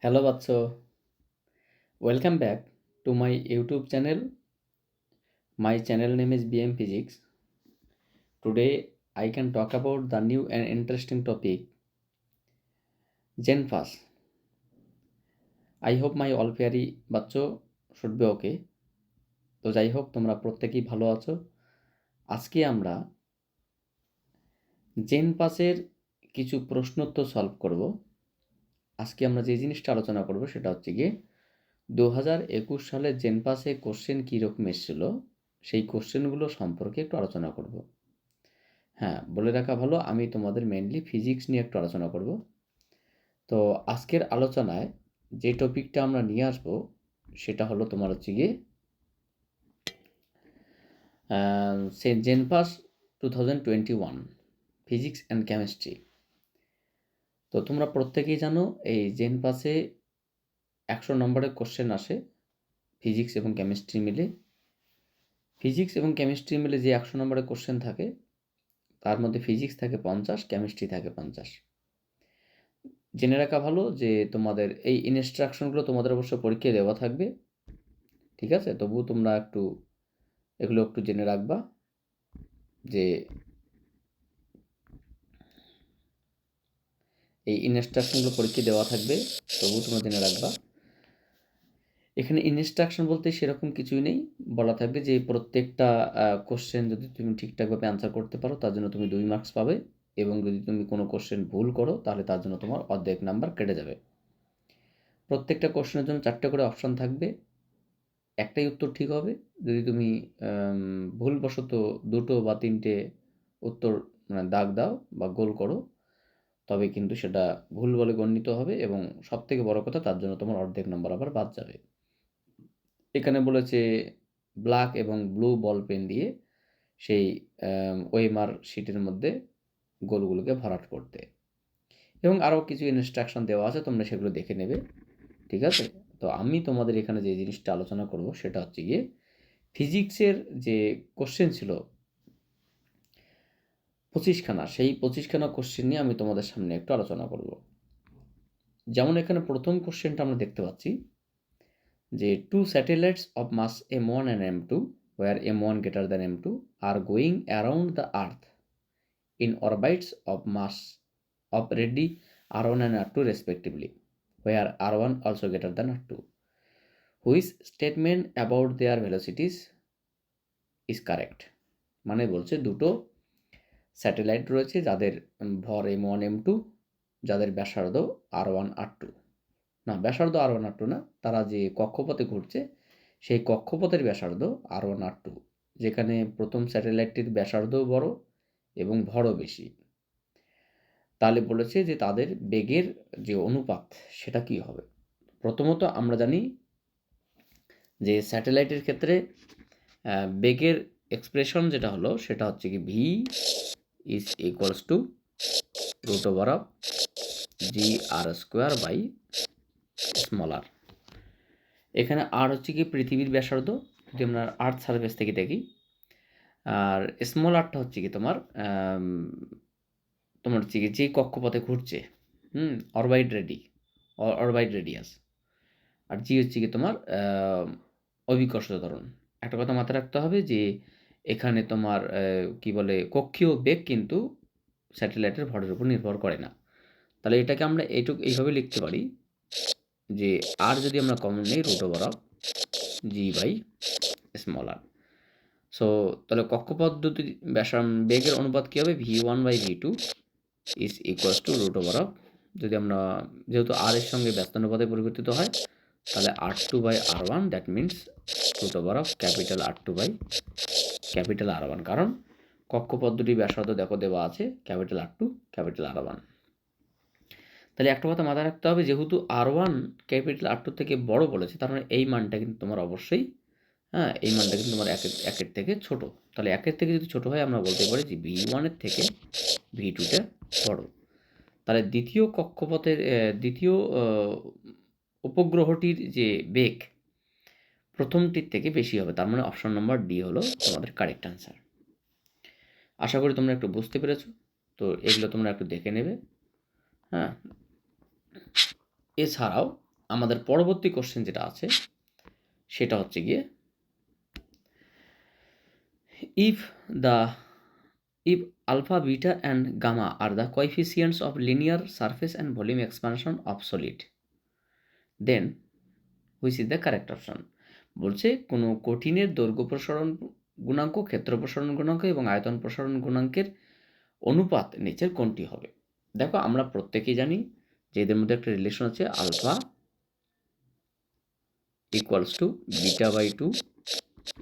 Hello Batso, welcome back to my YouTube channel. My channel name is BM Physics. Today I can talk about the new and interesting topic GENPAUH. I hope my all fairy Batso should be okay. তো যাই হোক তোমরা প্রত্যেকেই ভালো আছো। আজকে আমরা জেনপাসের কিছু প্রশ্নোত্তর সলভ করব। আজকে আমরা যে জিনিসটা আলোচনা করব সেটা হচ্ছে গিয়ে 2021 সালে জেনপাসে কোশ্চেন কীরকম এসেছিল সেই কোশ্চেনগুলো সম্পর্কে একটু আলোচনা করব। হ্যাঁ, বলে রাখা ভালো, আমি তোমাদের মেনলি ফিজিক্স নিয়ে একটু আলোচনা করব। তো আজকের আলোচনায় যে টপিকটা আমরা নিয়ে আসব সেটা হলো তোমার হচ্ছে গিয়ে জেনপাস 2021 ফিজিক্স অ্যান্ড কেমিস্ট্রি। তো তোমরা প্রত্যেকেই জানো এই জেনপাসে 100 নম্বরের কোশ্চেন আসে ফিজিক্স এবং কেমিস্ট্রি মিলে। ফিজিক্স এবং কেমিস্ট্রি মিলে যে 100 নম্বরের কোশ্চেন থাকে তার মধ্যে ফিজিক্স থাকে 50, কেমিস্ট্রি থাকে 50। জেনে রাখা ভালো যে তোমাদের এই ইনস্ট্রাকশনগুলো তোমাদের অবশ্য পরীক্ষায় দেওয়া থাকবে, ঠিক আছে? তবুও তোমরা এগুলো একটু জেনে রাখবা যে এই ইনস্ট্রাকশনগুলো পরীক্ষায় দেওয়া থাকবে, তবুও তোমরা জেনে রাখবা। এখানে ইনস্ট্রাকশন বলতে সেরকম কিছুই নেই, বলা থাকবে যে প্রত্যেকটা কোশ্চেন যদি তুমি ঠিকঠাকভাবে অ্যান্সার করতে পারো তার জন্য তুমি 2 মার্কস পাবে, এবং যদি তুমি কোনো কোশ্চেন ভুল করো তাহলে তার জন্য তোমার অর্ধেক নাম্বার কেটে যাবে। প্রত্যেকটা কোশ্চেনের জন্য 4টে করে অপশান থাকবে, একটাই উত্তর ঠিক হবে। যদি তুমি ভুলবশত 2টো বা 3টে উত্তর দাগ দাও বা গোল করো তবে কিন্তু সেটা ভুল বলে গণ্যিত হবে, এবং সবথেকে বড় কথা তার জন্য তোমার অর্ধেক নম্বর আবার বাদ যাবে। এখানে বলেছে ব্ল্যাক এবং ব্লু বল পেন দিয়ে সেই ওএমআর শিটের মধ্যে গোলগুলোকে ভরাট করতে, এবং আরও কিছু ইনস্ট্রাকশন দেওয়া আছে, তোমরা সেগুলো দেখে নেবে, ঠিক আছে? তো আমি তোমাদের এখানে যে জিনিসটা আলোচনা করব সেটা হচ্ছে গিয়ে ফিজিক্সের যে কোশ্চেন ছিল 25খানা, সেই 25খানা কোশ্চেন নিয়ে আমি তোমাদের সামনে একটু আলোচনা করব। যেমন এখানে প্রথম কোশ্চেনটা আমরা দেখতে পাচ্ছি যে 2 satellites of mass m1 and m2 where m1 greater than m2 are going around the earth in orbits of mass of ready r1 and r2 respectively, where r1 also greater than r2. Which statement about their velocities is correct? মানে বলছে দুটো satellite রয়েছে যাদের ভর m1 m2, যাদের ব্যাসার্ধ r1 r2, না ব্যাসার্ধ r1 r2 না, তারা যে কক্ষপথে ঘুরছে সেই কক্ষপথের ব্যাসার্ধ r1 r2, যেখানে প্রথম স্যাটেলাইটটির ব্যাসার্ধও বড় এবং ভরও বেশি। তাহলে বলেছে যে তাদের বেগের যে অনুপাত সেটা কি হবে। প্রথমত আমরা জানি যে স্যাটেলাইটের ক্ষেত্রে বেগের এক্সপ্রেশন যেটা হলো সেটা হচ্ছে কি V is equals to root over of G R square by small R. এখানে আর হচ্ছে কি পৃথিবীর ব্যাসার্ধ যদি আমরা আর্থ সারফেস থেকে দেখি, আর স্মল আরটা হচ্ছে কি তোমার হচ্ছে কি যে কক্ষপথে ঘুরছে, অরবাইট রেডিয়াস, আর জি হচ্ছে কি তোমার অভিকর্ষ ত্বরণ। একটা কথা মাথায় রাখতে হবে যে এখানে তোমার কি বলে কক্ষীয় বেগ কিন্তু স্যাটেলাইটের ভরের উপর নির্ভর করে না। তাহলে এটাকে আমরা এইভাবে লিখতে পারি যে আর যদি আমরা কমন নিই root over of G by small R. So তাহলে কক্ষপদ্ধতির বেগের অনুপাত কী হবে, v1 by v2 is equals to root over of, যদি আমরা যেহেতু আর এর সঙ্গে ব্যস্তানুপাতে পরিবর্তিত হয় তাহলে r2 by r1, that means root over of capital R2 by capital R1, কারণ কক্ষপথ দুটি ব্যাসার্ধ দেখো দেওয়া আছে ক্যাপিটাল R2 ক্যাপিটাল R1। তাহলে একটা কথা মাথায় রাখতে হবে, যেহেতু R1 ক্যাপিটাল R2 থেকে বড় বলেছে তার মানে এই মানটা কিন্তু তোমার অবশ্যই, এই মানটা কিন্তু তোমার একের থেকে ছোট। তাহলে একের থেকে যদি ছোট হয় আমরা বলতে পারি যে v1-এর থেকে v2টা বড়। তাহলে দ্বিতীয় কক্ষপথের দ্বিতীয় উপগ্রহটির যে বেগ প্রথমটির থেকে বেশি হবে, তার মানে অপশন নম্বর ডি হলো তোমাদের কারেক্ট অ্যান্সার। আশা করি তোমরা একটু বুঝতে পেরেছো। তো এগুলো তোমরা একটু দেখে নেবে। এছাড়াও আমাদের পরবর্তী কোশ্চেন যেটা আছে সেটা হচ্ছে গিয়ে if alpha, beta and gamma are the coefficients of linear surface and volume expansion of solid, then which is the correct option? বলছে কোনো কঠিনের দৈর্ঘ্য প্রসারণ গুণাঙ্ক, ক্ষেত্র প্রসারণ গুণাঙ্ক এবং আয়তন প্রসারণ গুণাঙ্কের অনুপাত নিচের কোনটি হবে? দেখো আমরা প্রত্যেকেই জানি যে এদের মধ্যে একটা রিলেশন আছে, alpha equals to beta by 2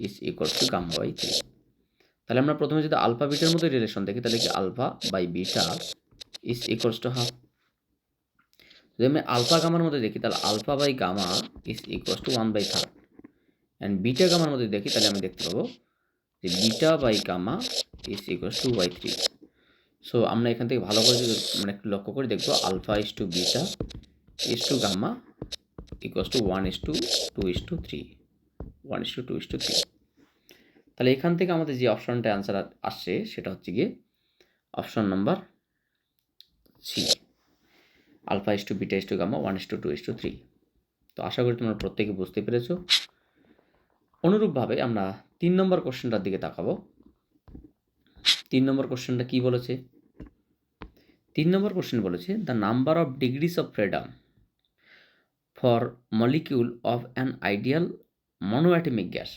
is equals to gamma by 3। তাহলে আমরা প্রথমে যদি আলফা বিটার মধ্যে রিলেশন দেখি তাহলে কি alpha by beta is equals to half. যদি আমি আলফা গামার মধ্যে দেখি তাহলে alpha by gamma is equals to 1/3। And beta গামার মধ্যে দেখি তাহলে আমি দেখতে পাবো যে beta by gamma is equals to 2/3। So আমরা এখান থেকে ভালো করে যদি মানে একটু লক্ষ্য করে দেখবো alpha is to beta is to gamma equals to 1:2:3 1:2:3। তাহলে এখান থেকে আমাদের যে অপশনটা অ্যান্সার আসছে সেটা হচ্ছে গিয়ে option number C, alpha is to beta is to gamma 1:2:3। তো আশা করি তোমরা প্রত্যেকে বুঝতে পেরেছো। অনুরূপভাবে আমরা 3 নম্বর কোশ্চেনটার দিকে তাকাবো। 3 নম্বর কোশ্চেনটা কি বলেছে? 3 নম্বর কোশ্চেন বলেছে the number of degrees of freedom for molecule of an ideal monoatomic gas.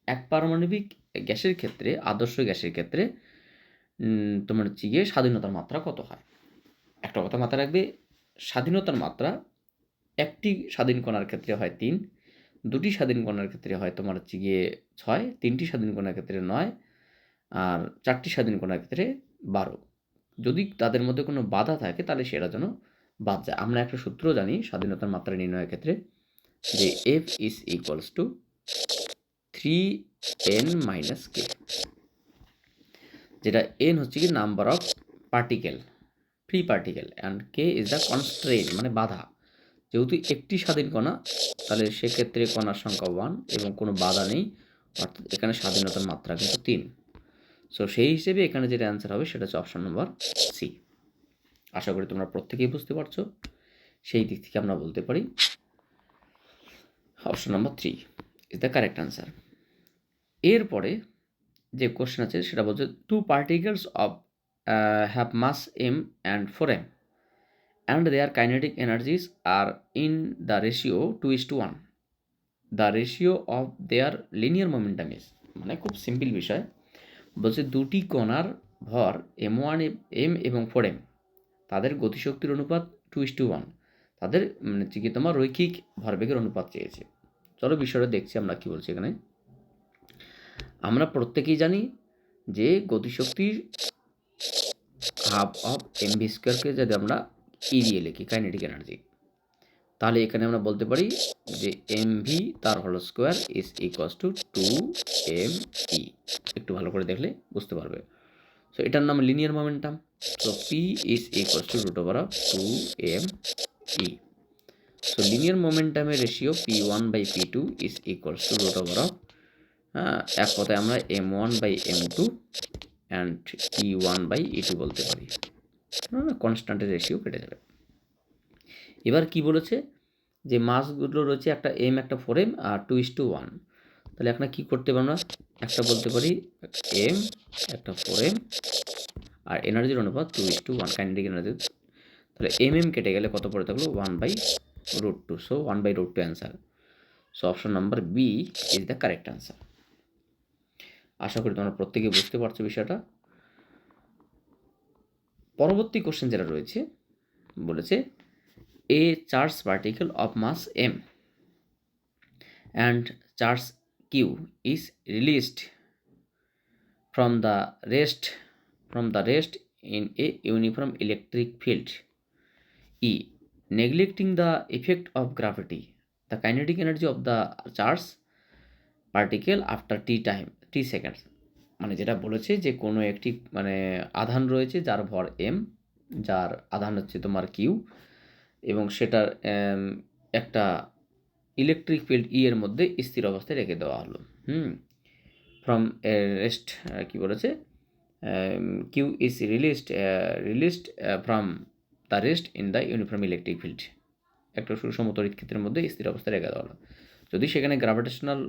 এক পারমাণবিক গ্যাসের ক্ষেত্রে, আদর্শ গ্যাসের ক্ষেত্রে তোমার হচ্ছে গিয়ে স্বাধীনতার মাত্রা কত হয়? একটা কথা মাথায় রাখবে, স্বাধীনতার মাত্রা একটি স্বাধীন কণার ক্ষেত্রে হয় 3, দুটি স্বাধীন কণার ক্ষেত্রে হয় তোমার হচ্ছে গিয়ে 6, তিনটি স্বাধীন কণার ক্ষেত্রে 9, আর 4টি স্বাধীন কণার ক্ষেত্রে 12। যদি তাদের মধ্যে কোনো বাধা থাকে তাহলে সেটা যেন বাদ যায়। আমরা একটা সূত্র জানি স্বাধীনতার মাত্রা নির্ণয়ের ক্ষেত্রে, যে F is equals two 3n minus k, যেটা n হচ্ছে কি number of particle, free particle, and k is the constrain মানে বাধা। যেহেতু একটি স্বাধীন কণা তাহলে সেক্ষেত্রে কণার সংখ্যা 1 এবং কোনো বাধা নেই, অর্থাৎ এখানে স্বাধীনতার মাত্রা কিন্তু 3। সো সেই হিসেবে এখানে যেটা অ্যান্সার হবে সেটা হচ্ছে অপশন নম্বর সি। আশা করি তোমরা প্রত্যেকেই বুঝতে পারছো। সেই দিক থেকে আমরা বলতে পারি option number 3 is the correct answer. এরপরে যে কোশ্চেন আছে সেটা বলছে two particles of have mass m and 4m and their kinetic energies are in the ratio 2:1. The ratio of their linear momentum is, মানে খুব সিম্পল বিষয়, বলছে দুটি কণার ভর m1 m এবং 4m, তাদের গতিশক্তির অনুপাত 2:1, তাদের মানে কি তোমার রৈখিক ভরবেগের অনুপাত চেয়েছে। চলো বিষয়টা দেখছি আমরা কি বলছি এখানে। আমরা প্রত্যেকেই জানি যে গতিশক্তির হাফ অফ mv স্কোয়ারকে যদি আমরা ই দিয়ে লিখি কাইনেটিক এনার্জি, তাহলে এখানে আমরা বলতে পারি যে mv তার whole square is equals to 2me। একটু ভালো করে দেখলে বুঝতে পারবে। সো এটার নাম linear momentum. So p is equals to root over of 2me। So linear মোমেন্টামের ratio p1/p2 is equals to root over of, এক কথায় আমরা m1/m2 অ্যান্ড e1/e2 বলতে পারি। কনস্ট্যান্টের রেশিও কেটে যাবে। এবার কি বলেছে যে মাসগুলো রয়েছে একটা m একটা 4m আর 2:1। তাহলে এখন কি করতে পারি আমরা, একটা বলতে পারি m একটা 4m আর এনার্জির অনুপাত 2:1 কাইনেটিক এনার্জি। তাহলে mm কেটে গেলে কত পড়ে থাকলো 1/√2। So 1/√2 answer. So option number B is the correct answer. আশা করি তোমরা প্রত্যেকে বুঝতে পারছো বিষয়টা। পরবর্তী কোশ্চেন যেটা রয়েছে বলেছে a charged particle of mass m and charge q is released from the rest in a uniform electric field E, neglecting the effect of gravity. The kinetic energy of the charged particle after t seconds, মানে যেটা বলেছে যে কোনো একটি মানে আধান রয়েছে যার ভর m, যার আধান হচ্ছে তোমার q, এবং সেটার একটা ইলেকট্রিক ফিল্ড ই এর মধ্যে স্থির অবস্থায় রেখে দেওয়া হলো। ফ্রম রেস্ট কি বলেছে, Q is released from the rest in the uniform electric field. একটা সুষম তড়িৎ ক্ষেত্রের মধ্যে স্থির অবস্থায় রেখে দেওয়া হলো। যদি সেখানে গ্র্যাভিটেশনাল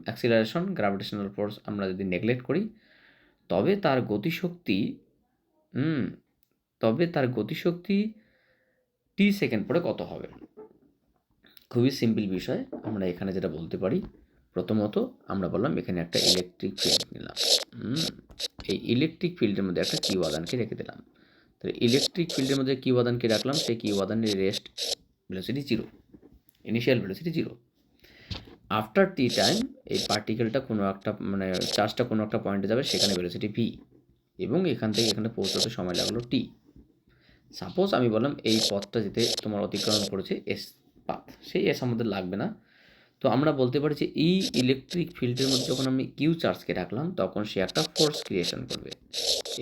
অ্যাক্সিলারেশন, গ্র্যাভিটেশনাল ফোর্স আমরা যদি নেগলেক্ট করি, তবে তার গতিশক্তি টি সেকেন্ড পরে কত হবে? খুবই সিম্পল বিষয়। আমরা এখানে যেটা বলতে পারি, প্রথমত আমরা বললাম এখানে একটা ইলেকট্রিক ফিল্ড নিলাম। এই ইলেকট্রিক ফিল্ডের মধ্যে একটা কি উপাদানকে রেখে দিলাম। তাহলে ইলেকট্রিক ফিল্ডের মধ্যে কি উপাদানকে রাখলাম, সেই কি উপাদানের rest velocity 0, initial velocity 0। After T time এই পার্টিকেলটা কোনো একটা চার্জটা কোনো একটা পয়েন্টে যাবে, সেখানে ভেলোসিটি ভি, এবং এখান থেকে এখানে পৌঁছাতে সময় লাগলো টি। সাপোজ আমি বললাম এই পথটা যেতে তোমার অতিক্রম করেছে এস পাথ, সেই এস আমাদের লাগবে না। তো আমরা বলতে পারি যে এই ইলেকট্রিক ফিল্ডের মধ্যে যখন আমি কিউ চার্জকে রাখলাম, তখন সে একটা ফোর্স ক্রিয়েশন করবে,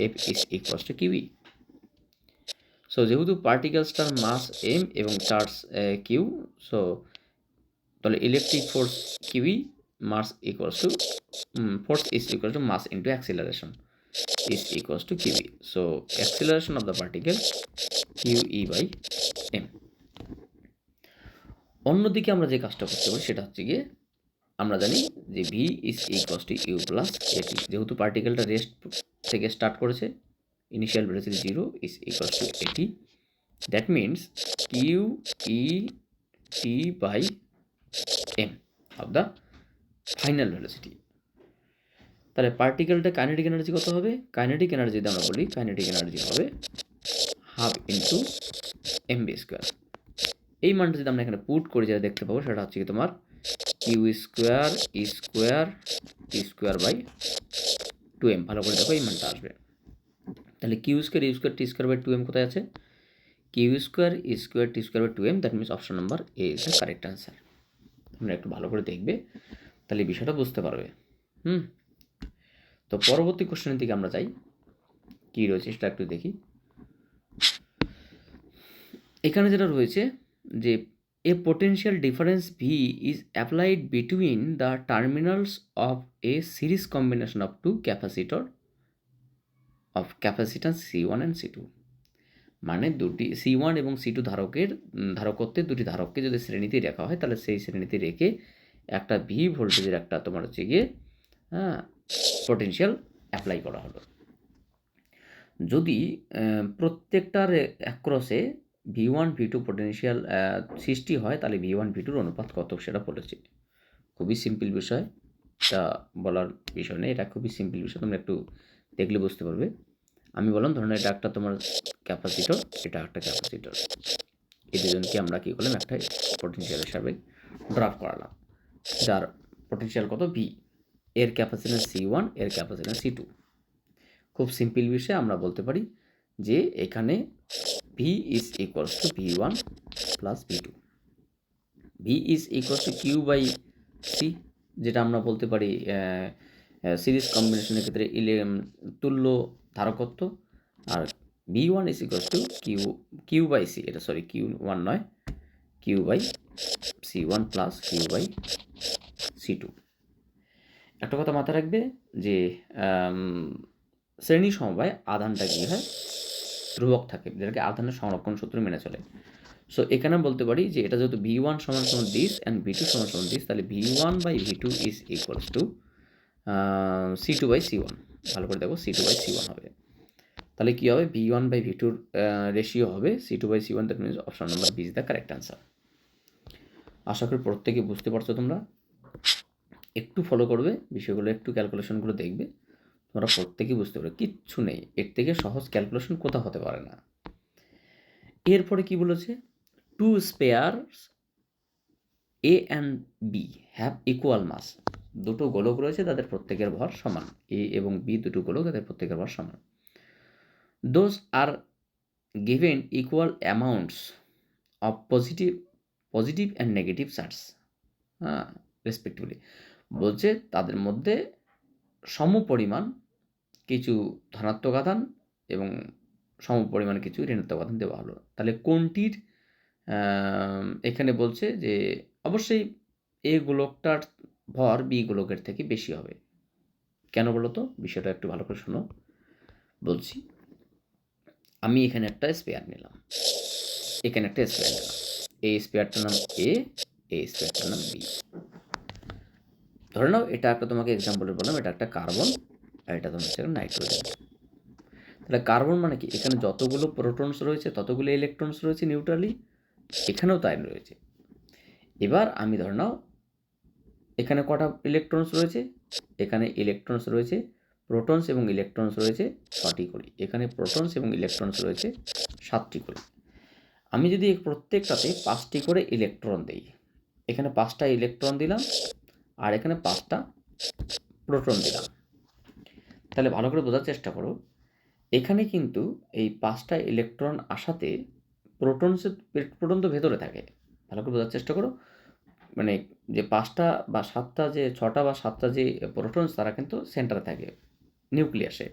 F is equals to QE. So যেহেতু পার্টিকেলসটার মাস এম এবং চার্জ কিউ, সো তাহলে electric force QE, mass equals to force is equal to mass into acceleration is equals to qv. So acceleration of the particle qe by m. অন্যদিকে আমরা যে কাজটা করতে পারি সেটা হচ্ছে গিয়ে, আমরা জানি যে v is equals to u plus at, যেহেতু পার্টিকেলটা রেস্ট থেকে স্টার্ট করেছে, initial velocity 0 is equals to at, that means q e t by m of the final velocity. তাহলে পার্টিকেলটা কাইনেটিক এনার্জি কত হবে? কাইনেটিক এনার্জি যদি আমরা বলি, কাইনেটিক এনার্জি হবে half into M v square. এই মানটা যদি আমরা এখানে পুট করি, যেটা দেখতে পাবো সেটা হচ্ছে কি তোমার Q square E square T square by 2m। ভালো করে দেখো, এই মানটা আসবে। তাহলে Q square E square T square by 2m কোথায় আছে? Q square E square T square by 2m, that means option number A is the correct answer. তোমরা একটু ভালো করে দেখবে, তাহলে এই বিষয়টা বুঝতে পারবে। তো পরবর্তী কোশ্চেনের দিকে আমরা যাই, কি রয়েছে সেটা একটু দেখি। এখানে যেটা রয়েছে যে a potential difference V is applied between the terminals of a series combination of two capacitor of capacitance C1 and C2। মানে দুটি C1 এবং C2 ধারকত্বের দুটি ধারককে যদি শ্রেণীতে রাখা হয়, তাহলে সেই শ্রেণীতে রেখে একটা ভি ভোল্টেজের একটা তোমার হচ্ছে গিয়ে পোটেনশিয়াল অ্যাপ্লাই করা হলো। যদি প্রত্যেকটার অ্যাক্রসে V1 V2 পোটেনশিয়াল সৃষ্টি হয়, তাহলে V1 V2 অনুপাত কত সেটা বলেছে। খুবই সিম্পল বিষয়, এটা বলার বিষয় নেই, এটা খুবই সিম্পল বিষয়, তোমরা একটু দেখলে বুঝতে পারবে। আমি বললাম ধরুন এটা একটা তোমার ক্যাপাসিটর, এটা একটা ক্যাপাসিটর, এই দুজনকে আমরা কী করলাম একটা পোটেনশিয়াল হিসাবে ড্রাফ করালাম, যার পোটেনশিয়াল কত V, এর ক্যাপাসিট্যান্স C1, এর ক্যাপাসিট্যান্স C2। খুব সিম্পল বিষয়, আমরা বলতে পারি যে এখানে V is equals to V1 plus V2, V is equals to Q by C, যেটা আমরা বলতে পারি সিরিজ কম্বিনেশনের ক্ষেত্রে তুল্য ধারকত্ব। আর V1 is equals to Q by C, এটা সরি Q1 নয়, Q by C1 plus Q by C2। একটা কথা মাথায় রাখবে যে শ্রেণী সমবায় আধানটা কী হয়, ধ্রুবক থাকে, যেটাকে আধানের সংরক্ষণ সূত্র মেনে চলে। সো এখানে বলতে পারি যে এটা যেহেতু V1 সমান সমান দিস অ্যান্ড V2 সমান সমান দিস, তাহলে V1 by V2 is equals to C2 by C1। ভালো করে দেখো, C2 বাই C1 হবে। তাহলে কী হবে, V1 বাই V2 রেশিও হবে C2 by C1, that means option number B is the correct answer. আশা করি প্রত্যেকে বুঝতে পারছো তোমরা। একটু ফলো করবে বিষয়গুলো, একটু ক্যালকুলেশনগুলো দেখবে, তোমরা প্রত্যেকেই বুঝতে পারবে, কিচ্ছু নেই, এর থেকে সহজ ক্যালকুলেশন কোথাও হতে পারে না। এরপরে কি বলেছে, two spheres A and B have equal mass. দুটো গোলক রয়েছে, তাদের প্রত্যেকের ভর সমান, এ এবং বি দুটো গোলক, তাদের প্রত্যেকের ভর সমান। Those are given equal amounts of positive and negative charge respectively. বলছে তাদের মধ্যে সমপরিমাণ কিছু ধনাত্মক আধান এবং সমপরিমাণ কিছু ঋণাত্মক আধান দেওয়া হলো। তাহলে কোনটির এখানে বলছে যে অবশ্যই এ গোলকটার ভর বি গোলকের থেকে বেশি হবে। কেন বলো তো, বিষয়টা একটু ভালো করে শোনো। বলছি, আমি এখানে একটা স্পেয়ার নিলাম, এখানে একটা স্পেয়ার নিলাম, এ স্পেয়ারটার নাম এ স্পেয়ারটার নাম বি। ধরে নাও এটা একটা তোমাকে এক্সাম্পলে বললাম, এটা একটা কার্বন আর এটা তোমার হচ্ছে নাইট্রোজেন। তাহলে কার্বন মানে কি, এখানে যতগুলো প্রোটনস রয়েছে ততগুলো ইলেকট্রনস রয়েছে নিউট্রালি, এখানেও তাই রয়েছে। এবার আমি ধরে নাও এখানে কটা ইলেকট্রনস রয়েছে, এখানে ইলেকট্রনস রয়েছে প্রোটনস এবং ইলেকট্রনস রয়েছে 6টি করে, এখানে প্রোটনস এবং ইলেকট্রনস রয়েছে 7টি করে। আমি যদি প্রত্যেকটাতে 5টি করে ইলেকট্রন দিই, এখানে 5টা ইলেকট্রন দিলাম আর এখানে 5টা প্রোটন দিলাম, তাহলে ভালো করে বোঝার চেষ্টা করো। এখানে কিন্তু এই 5টা ইলেকট্রন আসাতে প্রোটন তো ভেতরে থাকে, ভালো করে বোঝার চেষ্টা করো। মানে যে 5টা বা 7টা যে 6টা বা 7টা যে প্রোটনস তারা কিন্তু সেন্টারে থাকে নিউক্লিয়াসে,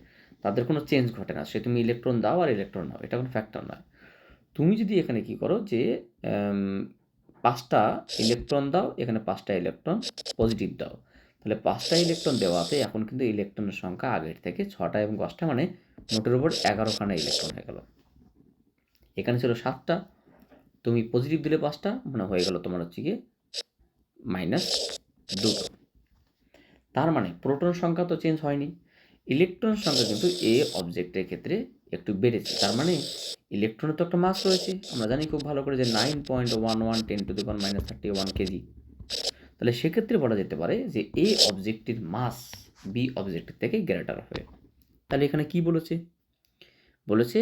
তাদের কোনো চেঞ্জ ঘটে না, সে তুমি ইলেকট্রন দাও আর ইলেকট্রন নাও, এটা কোনো ফ্যাক্টর নয়। তুমি যদি এখানে কি করো যে 5টা ইলেকট্রন দাও, এখানে 5টা ইলেকট্রন পজিটিভ দাও, তাহলে 5টা ইলেকট্রন দেওয়াতে এখন কিন্তু ইলেকট্রনের সংখ্যা আগের থেকে 6টা এবং 5টা মানে মোটের উপর 11খানা ইলেকট্রন হয়ে গেল। এখানে ছিল 7টা, তুমি পজিটিভ দিলে 5টা মানে হয়ে গেল তোমার হচ্ছে গিয়ে -2। তার মানে প্রোটন সংখ্যা তো চেঞ্জ হয়নি, ইলেকট্রন সংখ্যা কিন্তু এ অবজেক্টের ক্ষেত্রে একটু বেড়েছে। তার মানে ইলেকট্রনের তো একটা মাস রয়েছে, আমরা জানি খুব ভালো করে যে 9.11 10⁻³ কেজি। তাহলে সেক্ষেত্রে বলা যেতে পারে যে এ অবজেক্টের মাস বি অবজেক্টের থেকে গ্রেটার হবে। তাহলে এখানে কি বলেছে, বলেছে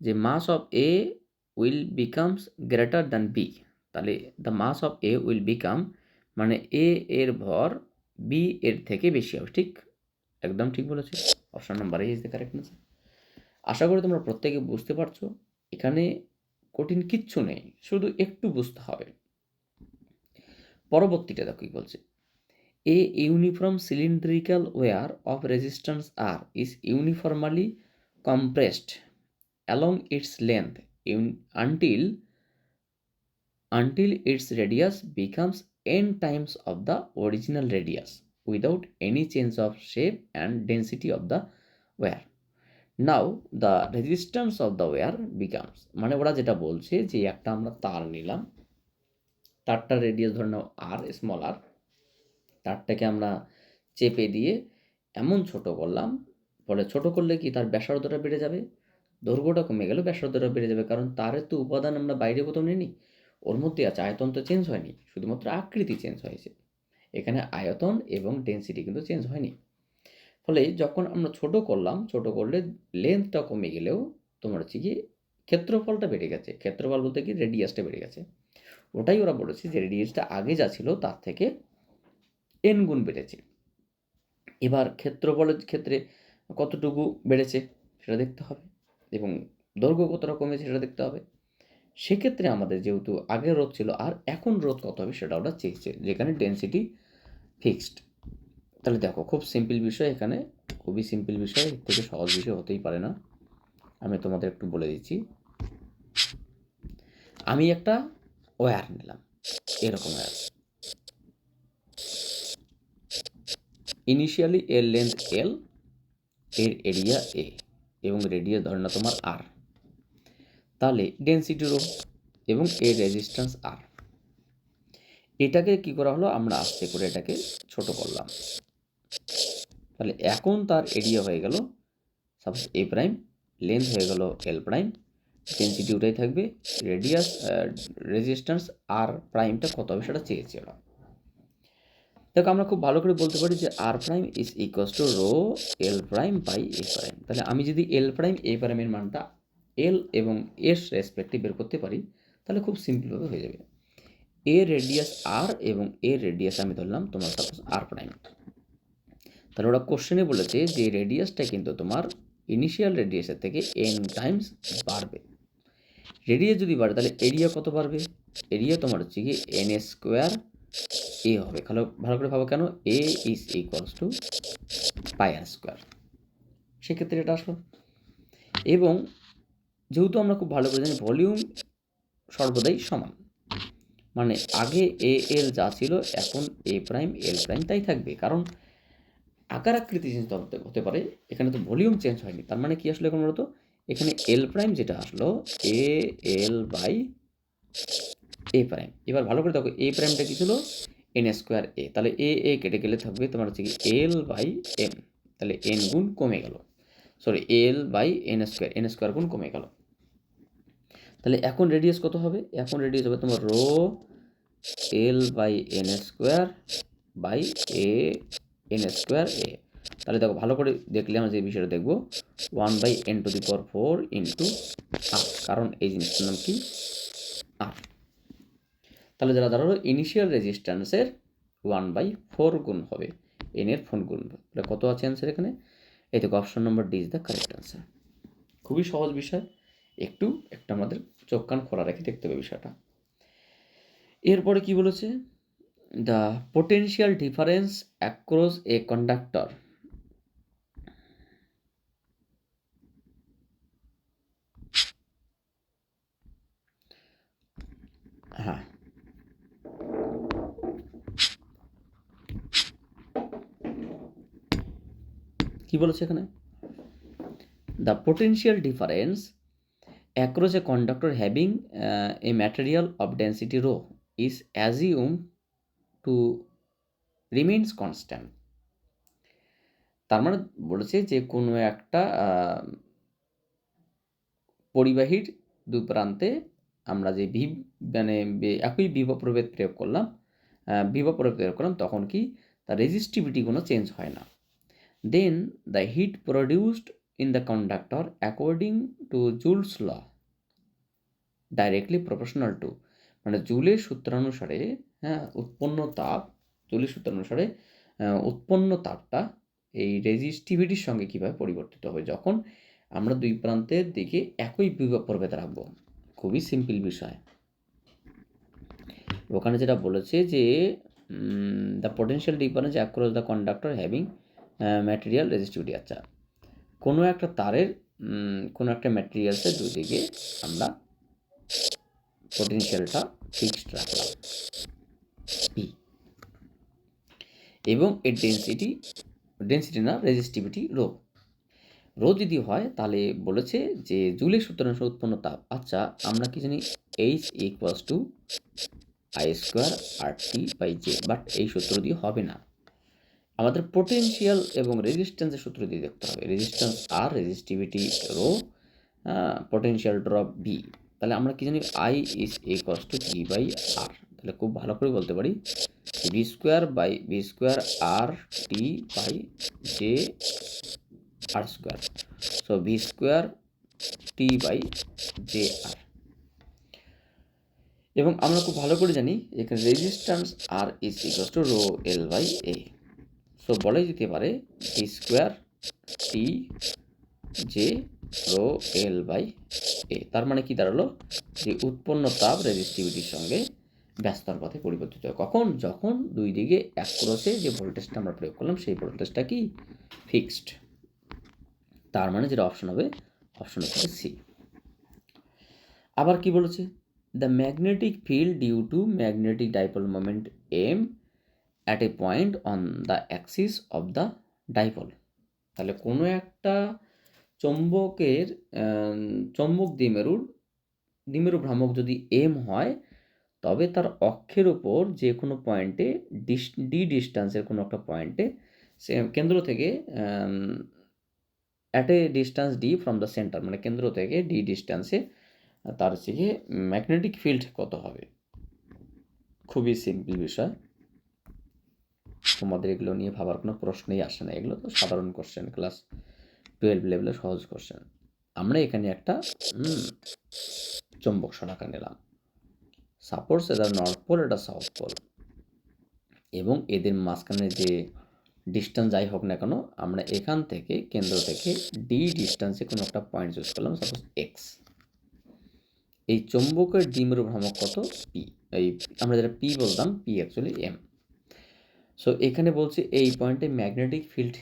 যে mass of A will becomes greater than B. তাহলে the mass of A will become মানে এ এর ভর বি এর থেকে বেশি হবে, ঠিক, একদম ঠিক বলেছে। Option number A is the correct answer. আশা করি তোমরা প্রত্যেকে বুঝতে পারছো, এখানে কঠিন কিচ্ছু নেই, শুধু একটু বুঝতে হবে। পরবর্তীটা দেখো কি বলছে, a uniform cylindrical wire of resistance R is uniformly compressed along its length until its radius becomes n times of the original radius without any change of shape and density of the wire. Now the resistance of the wire becomes, মানে ওরা যেটা বলছে যে একটা আমরা তার নিলাম, তারটার radius ধরে নাও আর, স্মল আর, তারটাকে আমরা চেপে দিয়ে এমন ছোট করলাম, ফলে ছোট করলে কি তার ব্যাসার্ধটা বেড়ে যাবে, দৈর্ঘ্যটা কমে গেল, ব্যাসার্ধটা বেড়ে যাবে, কারণ তারের তো উপাদান আমরা বাইরে কোথাও নিইনি, ওর মধ্যে আছে, আয়তন তো চেঞ্জ হয়নি, শুধুমাত্র আকৃতি চেঞ্জ হয়েছে, এখানে আয়তন এবং ডেন্সিটি কিন্তু চেঞ্জ হয়নি। ফলে যখন আমরা ছোট করলাম, ছোট করলে লেন্থটা কমে গেলেও তোমার হচ্ছে কি ক্ষেত্রফলটা বেড়ে গেছে, ক্ষেত্রফল বলতে কি রেডিয়াসটা বেড়ে গেছে, ওটাই ওরা বলেছে যে রেডিয়াসটা আগে যা ছিল তার থেকে n গুণ বেড়েছে। এবার ক্ষেত্রফলের ক্ষেত্রে কতটুকু বেড়েছে সেটা দেখতে হবে এবং দৈর্ঘ্য কতটা কমেছে সেটা দেখতে হবে। সেক্ষেত্রে আমাদের যেহেতু আগের রোধ ছিল আর এখন রোধ কত হবে সেটা ওরা চেয়েছে, যেখানে ডেন্সিটি ফিক্সড। তাহলে দেখো খুব সিম্পল বিষয়, এখানে খুবই সিম্পল বিষয়, এর থেকে সহজ বিষয় হতেই পারে না। আমি তোমাদের একটু বলে দিচ্ছি, আমি একটা ওয়্যার নিলাম, এরকম ওয়্যার, ইনিশিয়ালি এর লেন্থ এল, এর এরিয়া এ এবং রেডিয়াস ধরে না তোমার আর, তাহলে ডেন্সিটি রো এবং এর রেজিস্ট্যান্স আর। এটাকে কি করা হলো, আমরা আস্তে করে এটাকে ছোট করলাম, তাহলে এখন তার এরিয়া হয়ে গেল সাপোজ এ প্রাইম, লেন্থ হয়ে গেল এল প্রাইম, ডেন্সিটি ওটাই থাকবে, রেডিয়াস রেজিস্ট্যান্স আর প্রাইমটা কত হবে সেটা চেয়েছে ওরা। দেখো আমরা খুব ভালো করে বলতে পারি যে R prime is equals to rho L prime by A prime. তাহলে আমি যদি এল প্রাইম এ প্রাইমের মানটা এল এবং এর রেসপেক্টে বের করতে পারি তাহলে খুব সিম্পলভাবে হয়ে যাবে। এ রেডিয়াস আর এবং এর রেডিয়াস আমি ধরলাম তোমার সাপোজ আর প্রাইম, তাহলে ওরা কোশ্চেনে বলেছে যে রেডিয়াসটা কিন্তু তোমার ইনিশিয়াল রেডিয়াসের থেকে n টাইমস বাড়বে। রেডিয়াস যদি বাড়ে তাহলে এরিয়া কত বাড়বে, এরিয়া তোমার হচ্ছে কি n স্কোয়ার এ হবে, ভালো করে ভাবো কেন, A is equals to pi R square, সেক্ষেত্রে এটা আসলো। এবং যেহেতু আমরা খুব ভালো করে জানি ভলিউম সর্বদাই সমান, মানে আগে এ এল যা ছিল এখন এ প্রাইম এল প্রাইম তাই থাকবে, কারণ আকার আকৃতি চেঞ্জ হতে পারে, এখানে তো ভলিউম চেঞ্জ হয়নি। তার মানে কি আসলো এখন বলতো, এখানে এল প্রাইম যেটা আসলো এ এল বাই এ প্রাইম। এবার ভালো করে দেখো এ প্রাইমটা কি ছিল এন স্কোয়ার এ, তাহলে এ কেটে গেলে থাকবে তোমার হচ্ছে কি এল বাই এম, তাহলে এন গুণ কমে গেল, sorry L by N square গুণ কমে গেল। তাহলে এখন রেডিয়াস কত হবে? এখন রেডিয়াস হবে তোমার rho L by N square by A N square A. তাহলে দেখো ভালো করে দেখলে আমরা যে বিষয়টা দেখবো 1/n⁴ ইন্টু আর, কারণ এই জিনিসটার নাম কি আর। তাহলে যারা দাঁড়ালো ইনিশিয়াল রেজিস্ট্যান্সের 1/4 গুণ হবে, এন এর 4 গুণ হবে। তাহলে কত আছে অ্যান্সার এখানে? এই দেখো option number D is the correct answer. খুবই সহজ বিষয়, একটু আমাদের চোখ কান খোলা রেখে দেখতে হবে বিষয়টা। এরপরে কি বলেছে? The potential difference across a conductor. হ্যাঁ, কি বলেছে এখানে? The potential difference across a conductor having a material of density rho is assumed to remains constant. তার মানে বলেছে যে কোনো একটা পরিবাহীর দুই প্রান্তে আমরা যে মানে একই বিভব প্রভেদ প্রয়োগ করলাম তখন কি তার রেজিস্টিভিটি কোনো চেঞ্জ হয় না। Then the heat produced in the conductor according to Joule's law directly proportional to, মানে জুলের সূত্রানুসারে জুলের সূত্রানুসারে উৎপন্ন তাপটা এই রেজিস্টিভিটির সঙ্গে কীভাবে পরিবর্তিত হবে যখন আমরা দুই প্রান্তের দিকে একই বিভব প্রভেদ রাখবো। খুবই সিম্পল বিষয়। ওখানে যেটা বলেছে যে the potential difference across the conductor having material resistivity. আচ্ছা, কোনো একটা তারের কোনো একটা ম্যাটেরিয়ালসের দুই দিকে আমরা পোটেনশিয়ালটা ফিক্সড রাখলাম পি, এবং এর ডেন্সিটি না রেজিস্টিভিটি রো যদি হয় তাহলে বলেছে যে জুলের সূত্রানুসারে উৎপন্ন তাপ। আচ্ছা, আমরা কি জানি H equals to I square R T by J, but এই সূত্র দিয়ে হবে না, আমাদের পোটেনশিয়াল এবং রেজিস্ট্যান্সের সূত্র দিয়ে দেখতে হবে। Resistance R, resistivity rho, potential drop B. তাহলে আমরা কি জানি I is equals to G by R. তাহলে খুব ভালো করে বলতে পারি B square by B square R T by J R square, so B square T by J R. এবং আমরা খুব ভালো করে জানি এখানে resistance R is equals to rho L by A, so বলাই যেতে পারে B square T J rho L by এ। তার মানে কি দাঁড়ালো যে উৎপন্ন তাপ রেজিস্টিভিটির সঙ্গে ব্যস্তার পথে পরিবর্তিত হয় কখন? যখন দুই দিকে অ্যাক্রসে যে ভোল্টেজটা আমরা প্রয়োগ করলাম সেই ভোল্টেজটা কি ফিক্সড। তার মানে যেটা অপশন হবে, অপশন হচ্ছে সি। আবার কি বলেছে? The magnetic field due to magnetic dipole moment M at a point on the axis of the dipole. তাহলে কোনো একটা চৌম্বক দ্বিমেরু ভ্রামক যদি এম হয় তবে তার অক্ষের উপর যে কোনো পয়েন্টে ডি ডিস্ট্যান্সের কোনো একটা পয়েন্টে কেন্দ্র থেকে at a distance D from the centre, মানে কেন্দ্র থেকে ডি ডিস্ট্যান্সে তার থেকে ম্যাগনেটিক ফিল্ড কত হবে। খুবই সিম্পল বিষয়, তোমাদের এগুলো নিয়ে ভাবার কোনো প্রশ্নই আসে না, এগুলো তো সাধারণ কোশ্চেন, ক্লাস 12 লেভেলের সহজ কোশ্চেন। আমরা এখানে একটা চুম্বক শলাকা নিলাম, সাপোজ এটা নর্থ পোল, এটা সাউথ পোল, এবং এদের মাঝখানে যে ডিস্টেন্স যাই হোক না কেন আমরা এখান থেকে কেন্দ্র থেকে ডি ডিস্টেন্সে কোনো একটা পয়েন্ট চুজ করলাম, সাপোজ এক্স। এই চৌম্বকের দ্বিমেরু ভ্রামক কত? পি। এই আমরা যেটা পি বলতাম, পি অ্যাকচুয়ালি এম। সো এখানে বলছে এই পয়েন্টে ম্যাগনেটিক ফিল্ড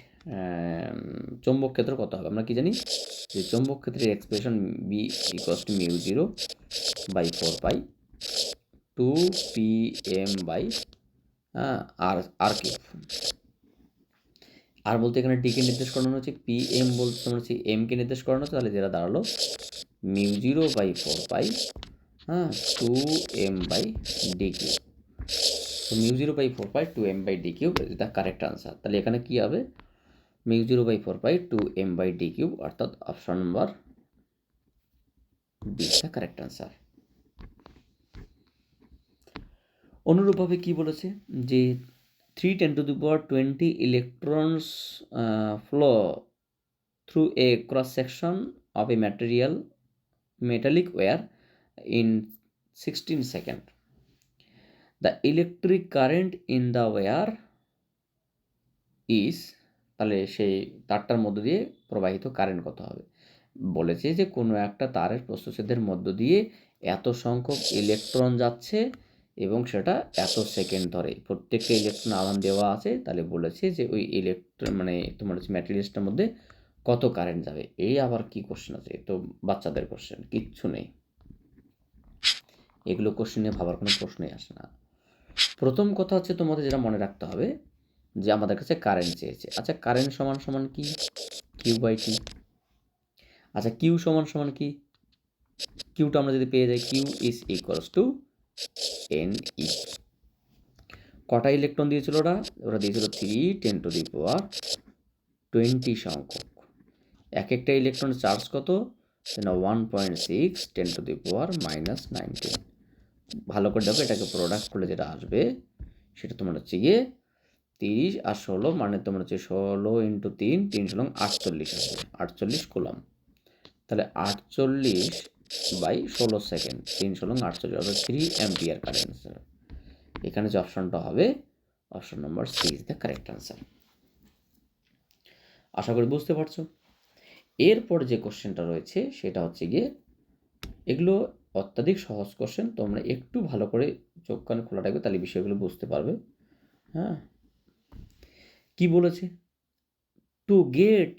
চৌম্বক ক্ষেত্র কত হবে? আমরা কি জানি যে চৌম্বক ক্ষেত্রের expression B equals to mu 0 by 4 pi 2 P M by R cube. আর বলতে এখানে ডিকে নির্দেশ করানো হচ্ছে, পি এম বলতে তোমার হচ্ছে এমকে নির্দেশ করানো হচ্ছে, তাহলে যেটা দাঁড়ালো মিউ 0 বাই 4 পাই হ্যাঁ, 2m by d কিউব। তো mu 0 by 4 pi 2m by d cube is the correct answer. তাহলে এখানে কি হবে, mu 0 by 4 pi 2m by d cube, অর্থাৎ option number B is the correct answer. অনুরূপভাবে কি বলেছে যে 3 × 10⁻20 electrons flow through a cross section of a metallic wire in 16 second. The electric current in the wire is, তাহলে সেই তারটার মধ্য দিয়ে প্রবাহিত কারেন্ট কত হবে। বলেছে যে কোনো একটা তারের প্রস্থচ্ছেদের মধ্য দিয়ে এত সংখ্যক ইলেকট্রন যাচ্ছে এবং সেটা এত সেকেন্ড ধরে, প্রত্যেকটা ইলেকট্রন আধান দেওয়া আছে। তাহলে বলেছে যে ওই ইলেকট্রন মানে তোমার হচ্ছে ম্যাটেরিয়ালসটার মধ্যে কত কারেন্ট যাবে। এই আবার কি কোশ্চেন আছে, তো বাচ্চাদের কোশ্চেন, কিচ্ছু নেই, এগুলো কোশ্চেন নিয়ে ভাবার কোনো প্রশ্নই আসে না। প্রথম কথা হচ্ছে তোমাদের যেটা মনে রাখতে হবে যে আমাদের কাছে কারেন্ট চেয়েছে। আচ্ছা, কারেন্ট সমান সমান কি, কিউ বাই টি। আচ্ছা, কিউ সমান সমান কি, কিউটা আমরা যদি পেয়ে যাই, Q is equals to N E. কটা ইলেকট্রন দিয়েছিল ওরা দিয়েছিল 3 × 10⁻20 সংখ্যক। একটা ইলেকট্রন চার্জ কত, 1.6 10⁻−19। ভালো করে দেখো, এটাকে প্রোডাক্ট করলে যেটা আসবে সেটা তোমার হচ্ছে গিয়ে 30 আর 16, মানে তোমার হচ্ছে 16 × 3, 3 × 48 আসবে, 48 কুলম। তাহলে 48/16 সেকেন্ড, 3 × 48, অর্থাৎ 3 অ্যাম্পিয়ার কারেন্ট। এখানে যে অপশনটা হবে, option number C is the correct answer. আশা করি বুঝতে পারছো। এরপর যে কোশ্চেনটা রয়েছে সেটা হচ্ছে গিয়ে, এগুলো অত্যাধিক সহজ কোশ্চেন, তোমরা একটু ভালো করে চোখ কান খোলা রাখবে, তাহলে বিষয়গুলো বুঝতে পারবে। হ্যাঁ, কি বলেছে, to get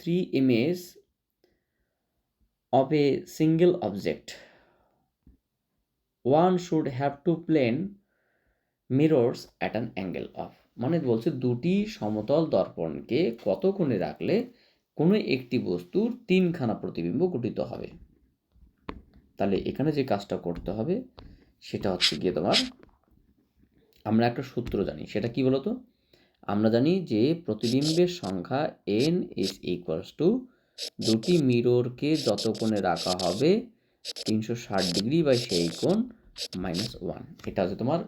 3 image of a single object, one should have two plane mirrors at an angle of, মানে বলছে দুটি সমতল দর্পণকে কত কোণে রাখলে কোনো একটি বস্তুর 3খানা প্রতিবিম্ব গঠিত হবে। তাহলে এখানে যে কাজটা করতে হবে সেটা হচ্ছে গিয়ে তোমার, আমরা একটা সূত্র জানি, সেটা কি বলতো, আমরা জানি যে প্রতিবিম্বের সংখ্যা n ইজ ইকুয়ালস টু দুটি মিররকে যত কোণে রাখা হবে 360 ডিগ্রি বাই সেই কোণ -1। এটা হচ্ছে তোমার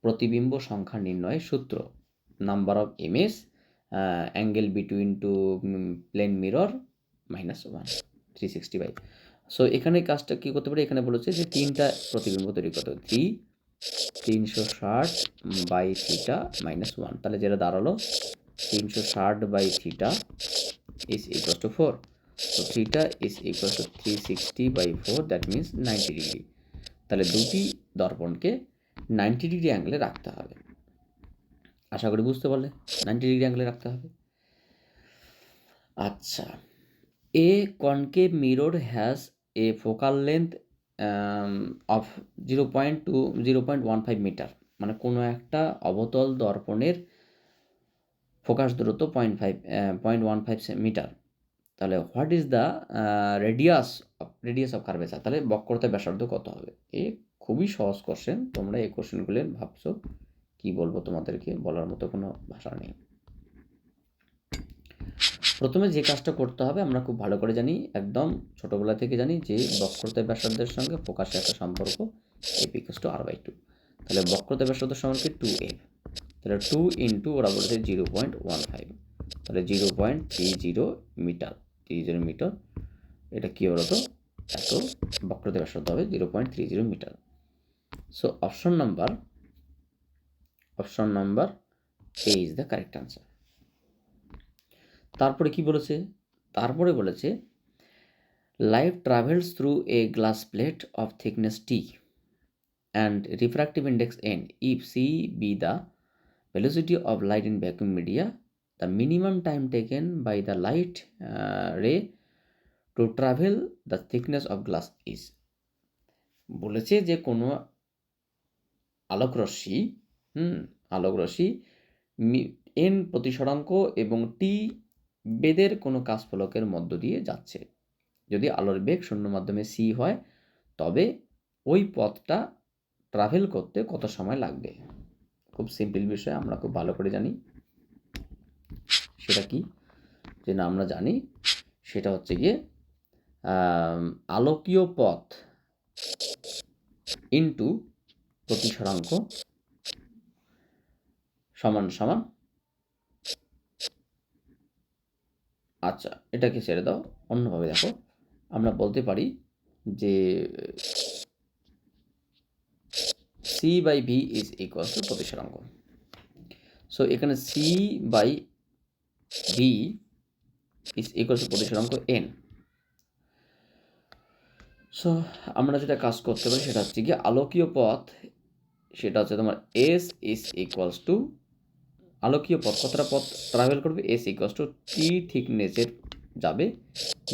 প্রতিবিম্ব সংখ্যা নির্ণয়ের সূত্র। Number of image angle between two plane mirror -1, 360 by. So এখানে কাজটা কি করতে পারে, এখানে বলেছে যে 3টা প্রতিবিম্ব তৈরি করতে হবে, 360 বাই থিটা -1, তাহলে যেটা দাঁড়ালো 360 by theta is equal to 4। So theta is equal to 360/4, that means 90 degree. তাহলে দুটি দর্পণকে 90 ডিগ্রি অ্যাঙ্গেলে রাখতে হবে। আশা করি বুঝতে পারলে, 90 ডিগ্রি অ্যাঙ্গেলে রাখতে হবে। আচ্ছা, a concave mirror has a focal length of 0.15 metre, মানে কোনো একটা অবতল দর্পণের ফোকাস দূরত্ব 0.15 মিটার। তাহলে what is the radius of curvature, তাহলে বক্রতার ব্যাসার্ধ কত হবে। এ খুবই সহজ কোশ্চেন, তোমরা এই কোশ্চেনগুলো ভাবছো কি বলবো, তোমাদেরকে বলার মতো কোনো ভাষা নেই। প্রথমে যে কাজটা করতে হবে, আমরা খুব ভালো করে জানি, একদম ছোটবেলা থেকে জানি যে বক্রতার ব্যাসার্ধের সঙ্গে ফোকাসের একটা সম্পর্ক f=r/2। তাহলে বক্রতার ব্যাসার্ধ সমান কি 2f, তাহলে 2 ইন্টু ওরা বলেছে 0.15, তাহলে 0.30 মিটার, 30 মিটার, এটা কী বলতো, এত বক্রতার ব্যাসার্ধ হবে 0.30 meter. So option number A is the correct answer. তারপরে কি বলেছে, তারপরে বলেছে light travels through a glass plate of thickness t and refractive index n, if c be the velocity of light in vacuum media, the minimum time taken by the light ray to travel the thickness of glass is। বলেছে যে কোনো আলোকরশ্মি n প্রতিসরাঙ্ক এবং t বেদের কোনো কাঁচফলকের মধ্য দিয়ে যাচ্ছে, যদি আলোর বেগ শূন্যের মাধ্যমে c হয় তবে ওই পথটা ট্রাভেল করতে কত সময় লাগবে। খুব সিম্পল বিষয়, আমরা খুব ভালো করে জানি। সেটা কি, যে না আমরা জানি সেটা হচ্ছে গিয়ে আলোকীয় পথ ইন্টু প্রতিসরাঙ্ক সমান সমান, আচ্ছা এটাকে ছেড়ে দাও, অন্যভাবে দেখো, আমরা বলতে পারি যে c by v is equal to প্রতিসরাঙ্ক। সো এখানে c by v is equal to প্রতিসরাঙ্ক n। সো আমরা যেটা কাজ করতে পারি সেটা হচ্ছে কি আলোকীয় পথ, সেটা হচ্ছে তোমার s ইজ ইকুয়ালস টু, আলোকীয় পথ কতটা পথ ট্রাভেল করবে, s ইকুয়ালস টু t থিকনেসের যাবে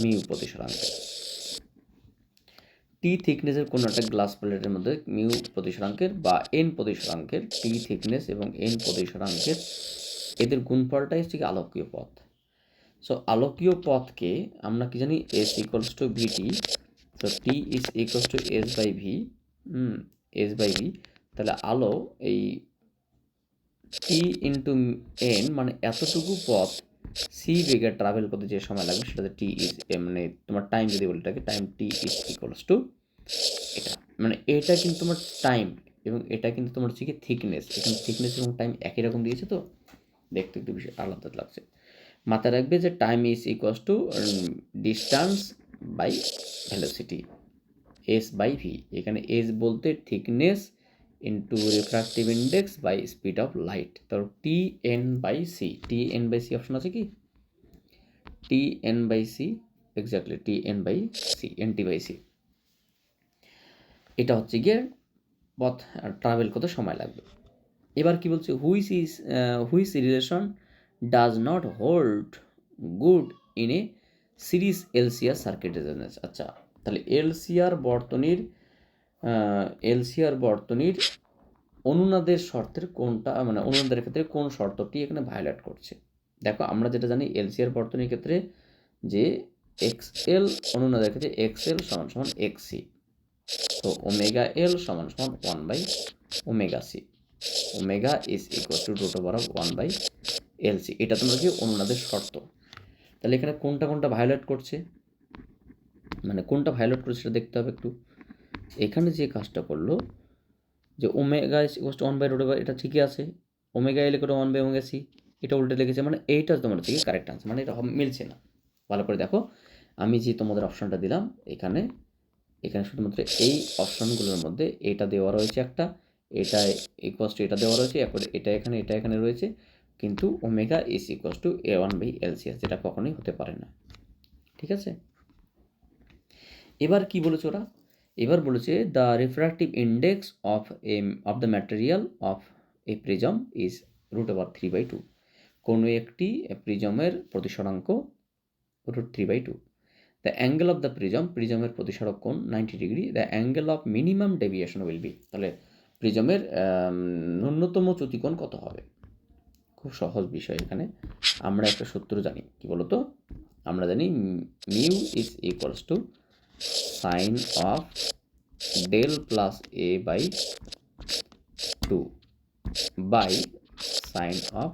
মিউ প্রতিসরাঙ্কে। টি থিকনেসের কোনো একটা গ্লাস প্লেটের মধ্যে মিউ প্রতিসরাঙ্কের বা এন প্রতিসরাঙ্কের, টি থিকনেস এবং এন প্রতিসরাঙ্কের এদের গুণফলটাই হচ্ছে কি আলোকীয় পথ। সো আলোকীয় পথকে আমরা কি জানি S equals to VT, so T is equals to S by V, S by V. তাহলে আলো এই টি ইন্টু এন মানে এতটুকু পথ সি বেগে ট্রাভেল করতে যে সময় লাগবে সেটাতে টি ইজ মানে তোমার টাইম যদি বলি এটাকে, time T is equals two এটা, মানে এটা কিন্তু তোমার টাইম এবং এটা কিন্তু তোমার হচ্ছে কি থিকনেস। এখানে থিকনেস এবং টাইম একই রকম দিয়েছে, তো দেখতে একটু বিষয় আলাদা লাগছে। মাথায় রাখবে যে time is equals to distance by velocity, S by V. এখানে এস বলতে thickness into refractive index by speed of light. তারপর T N by C, T N by C option আছে কি, T N by C, exactly T N by C, N T by C. এটা হচ্ছে গিয়ে পথ travel করতে সময় লাগবে। এবার কি বলছে, which relation does not hold good in a series LCR circuit resonance. আচ্ছা তাহলে এলসিআর বর্তনীর অনুনাদের শর্তের কোনটা, মানে অনুনাদের ক্ষেত্রে কোন শর্তটি এখানে ভায়োলেট করছে। দেখো আমরা যেটা জানি এলসিআর বর্তনীর ক্ষেত্রে যে এক্সএল অনুনাদের ক্ষেত্রে এক্সএল সমান সমান এক্সসি, তো ওমেগা এল সমান সমান 1 by omega C, omega is equal to root over of 1 by LC. এটা তোমরা কি অনুনাদের শর্ত। তাহলে এখানে কোনটা কোনটা ভায়োলেট করছে, মানে কোনটা ভায়োলেট করছে সেটা দেখতে হবে একটু। এখানে যে কাজটা করলো যে omega is equal to 1 by root over, এটা ঠিকই আছে, omega L equal to 1 by omega C, এটা উল্টে লিখেছে, মানে এইটা তোমার হচ্ছে কি কারেক্ট আনসার, মানে এটা মিলছে না। ভালো করে দেখো, আমি যে তোমাদের অপশনটা দিলাম এখানে শুধুমাত্র এই অপশনগুলোর মধ্যে এটা দেওয়া রয়েছে একটা, এটা ইকুয়ালস টু এটা দেওয়া রয়েছে, এটা এখানে রয়েছে, কিন্তু omega is equals to A1 by LC, যেটা কখনোই হতে পারে না। ঠিক আছে, এবার কি বলেছে ওরা, এবার বলেছে the refractive index of the material of a prism is root over 3/2। কোনো একটি প্রিজমের প্রতিসরাঙ্ক root 3/2। The angle of the প্রিজমের প্রতিসরক কোণ 90 degree. The angle of minimum deviation will be, তাহলে প্রিজমের ন্যূনতম চ্যুতিকোণ কত হবে। খুব সহজ বিষয়, এখানে আমরা একটা সূত্র জানি, কি বলতো, আমরা জানি mu is equals to sine of del plus A by 2 by sine of